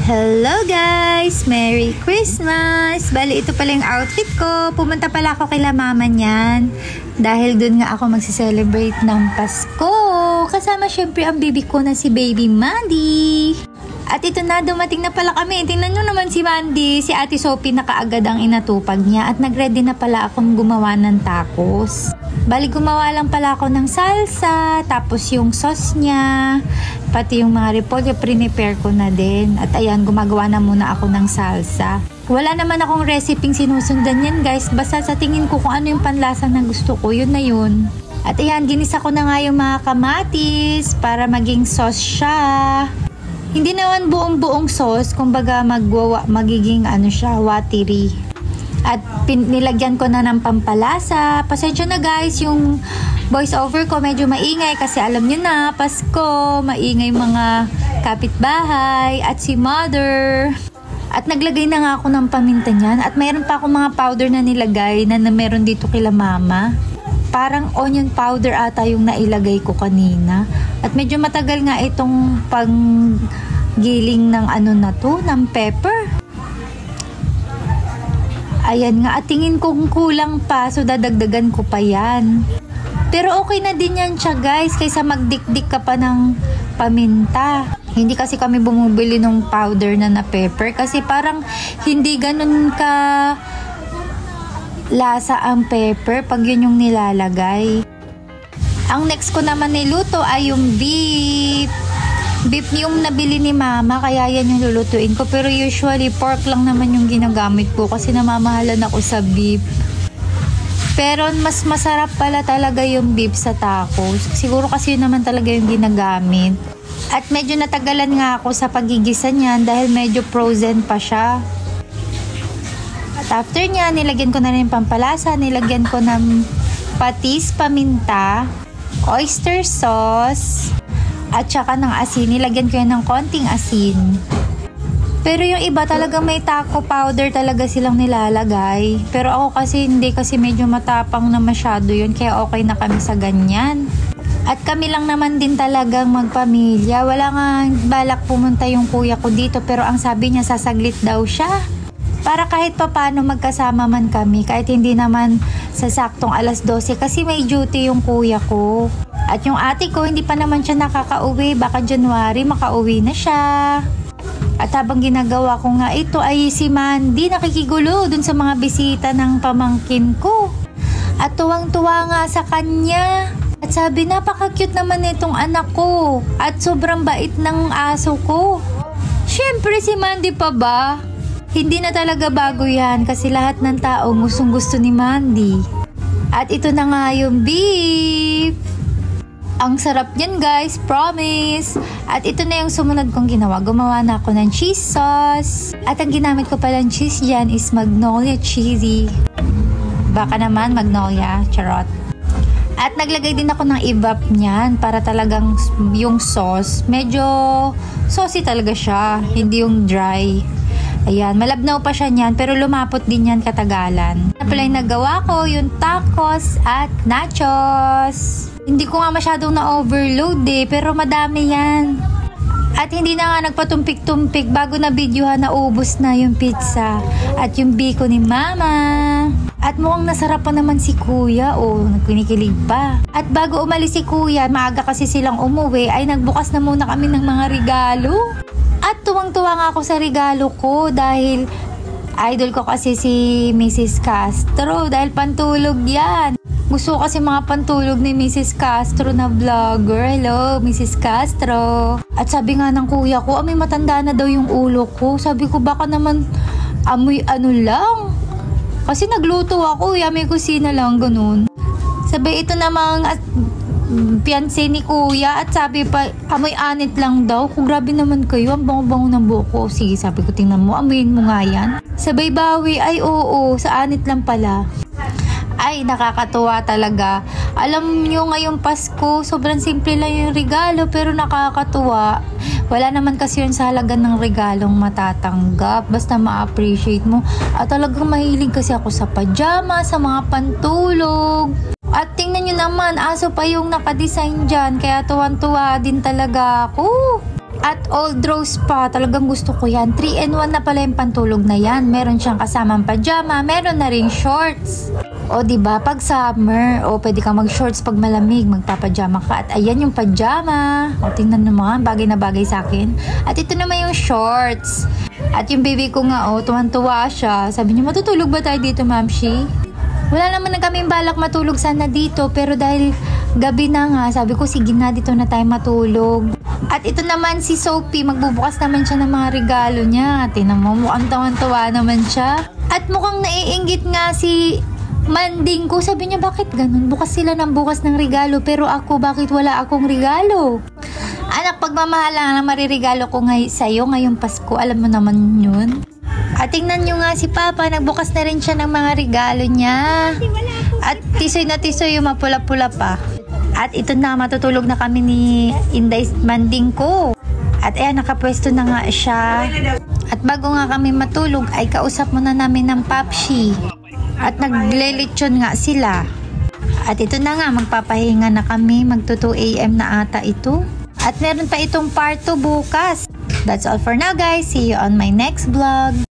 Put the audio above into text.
Hello guys! Merry Christmas! Bali, ito pala yung outfit ko. Pumunta pala ako kila mama niyan. Dahil dun nga ako magsiselebrate ng Pasko. Kasama syempre ang baby ko na si Baby Mandy. At ito na, dumating na pala kami. Tingnan nyo naman si Mandy. Si Ate Sophie na kaagad ang inatupag niya. At nag-ready na pala akong gumawa ng tacos. Bali, gumawa lang pala ako ng salsa. Tapos yung sauce niya. Pati yung mga repolyo, prepare ko na din. At ayan, gumagawa na muna ako ng salsa. Wala naman akong recipe sinusundan yan guys. Basta sa tingin ko kung ano yung panlasa na gusto ko, yun na yun. At ayan, ginisa ko na nga yung mga kamatis para maging sauce siya. Hindi naman buong-buong sauce, kumbaga magiging siya, watery. At nilagyan ko na ng pampalasa. Pasensya na guys, yung voice over ko medyo maingay kasi alam niyo na, Pasko, maingay mga kapitbahay at si mother. At naglagay na nga ako ng paminta niyan. At mayroon pa ako mga powder na nilagay na meron dito kila mama. Parang onion powder ata yung nailagay ko kanina. At medyo matagal nga itong panggiling ng ng pepper. Ayan nga, at tingin kong kulang pa, so dadagdagan ko pa yan. Pero okay na din yan siya guys, kaysa magdikdik ka pa ng paminta. Hindi kasi kami bumibili ng powder na pepper kasi parang hindi ganun ka lasa ang pepper pag yun yung nilalagay. Ang next ko naman niluto ay yung beef. Beef yung nabili ni mama, kaya yan yung lulutuin ko. Pero usually pork lang naman yung ginagamit ko kasi namamahalan ako sa beef. Pero mas masarap pala talaga yung beef sa tacos. Siguro kasi yun naman talaga yung ginagamit. At medyo natagalan nga ako sa pagigisa niyan dahil medyo frozen pa siya. At after niya, nilagyan ko na rin pampalasa, nilagyan ko ng patis, paminta, oyster sauce, at saka ng asin. Nilagyan ko yan ng konting asin. Pero yung iba talaga may taco powder talaga silang nilalagay. Pero ako kasi hindi, kasi medyo matapang na masyado yun. Kaya okay na kami sa ganyan. At kami lang naman din talagang magpamilya. Wala nga balak pumunta yung kuya ko dito. Pero ang sabi niya, sasaglit daw siya. Para kahit papano magkasama man kami. Kahit hindi naman sa saktong alas 12. Kasi may duty yung kuya ko. At yung ate ko, hindi pa naman siya nakakauwi. Baka January, makauwi na siya. At habang ginagawa ko nga ito, ay si Mandy nakikigulo dun sa mga bisita ng pamangkin ko. At tuwang-tuwa nga sa kanya. At sabi, napaka-cute naman itong anak ko. At sobrang bait ng aso ko. Siyempre si Mandy pa ba? Hindi na talaga bago yan kasi lahat ng tao gustong-gusto ni Mandy. At ito na nga yung beef. Ang sarap niyan guys, promise. At ito na yung sumunod kong ginawa. Gumawa na ako ng cheese sauce. At ang ginamit ko palang cheese dyan is Magnolia cheesy. Baka naman Magnolia, charot. At naglagay din ako ng evap niyan para talagang yung sauce, medyo saucy talaga siya, hindi yung dry. Ayan, malabnaw pa siya niyan, pero lumapot din yan katagalan. Pala yung nagawa ko, yung tacos at nachos. Hindi ko nga masyadong na-overload pero madami yan. At hindi na nga nagpatumpik-tumpik bago na videohan na ubos na yung pizza. At yung biko ni mama. At mukhang nasarap pa naman si kuya, nagkinikilig pa. At bago umalis si kuya, maaga kasi silang umuwi, ay nagbukas na muna kami ng mga regalo. At tuwang-tuwa nga ako sa regalo ko dahil idol ko kasi si Mrs. Castro dahil pantulog yan. Gusto ko kasi mga pantulog ni Mrs. Castro na vlogger. Hello, Mrs. Castro. At sabi nga ng kuya ko, may matanda na daw yung ulo ko. Sabi ko, baka naman amoy lang. Kasi nagluto ako, may kusina lang, ganun. Sabi, ito namang fiancé ni kuya. At sabi pa, amoy anit lang daw. Kung grabe naman kayo, ang bango-bango ng buhok ko. Sige, sabi ko, tingnan mo, amoyin mo nga yan. Sabay bawi, ay oo, sa anit lang pala. Ay, nakakatuwa talaga. Alam nyo ngayong Pasko, sobrang simple lang yung regalo pero nakakatuwa. Wala naman kasi yun sa halaga ng regalong matatanggap. Basta ma-appreciate mo. At talagang mahilig kasi ako sa pajama, sa mga pantulog. At tingnan nyo naman, aso pa yung nakadesign dyan. Kaya tuwan-tuwa din talaga ako. At Old Rose pa, talagang gusto ko yan. 3-in-1 na pala yung pantulog na yan. Meron siyang kasamang pajama, meron na ring shorts. O diba, pag summer, pwede kang mag-shorts pag malamig, magpapajama ka. At ayan yung pajama. O tingnan naman, bagay na bagay sa akin. At ito naman yung shorts. At yung baby ko nga, tuwan-tuwa siya. Sabi niya, matutulog ba tayo dito, Mamshi? Wala naman na kaming balak matulog sana dito, pero dahil gabi na nga, sabi ko, sige na, dito na tayo matulog. At ito naman si Sophie, magbubukas naman siya ng mga regalo niya. Tingnan mo, mukhang tawan-tawa naman siya. At mukhang naiinggit nga si Manding ko. Sabi niya, bakit ganun? Bukas sila ng bukas ng regalo, pero ako, bakit wala akong regalo? Anak, pagmamahal lang na maririgalo ko sa'yo ngayong Pasko. Alam mo naman yun. At tingnan nyo nga si Papa, nagbukas na rin siya ng mga regalo niya. At tisoy na tisoy yung mapula-pula pa. At ito na, matutulog na kami ni Inday Manding ko. At ayan, nakapwesto na nga siya. At bago nga kami matulog, ay kausap muna namin ng Papshi. At naglelechon nga sila. At ito na nga, magpapahinga na kami. Magto 2 AM na ata ito. At meron pa itong part 2 bukas. That's all for now, guys. See you on my next vlog.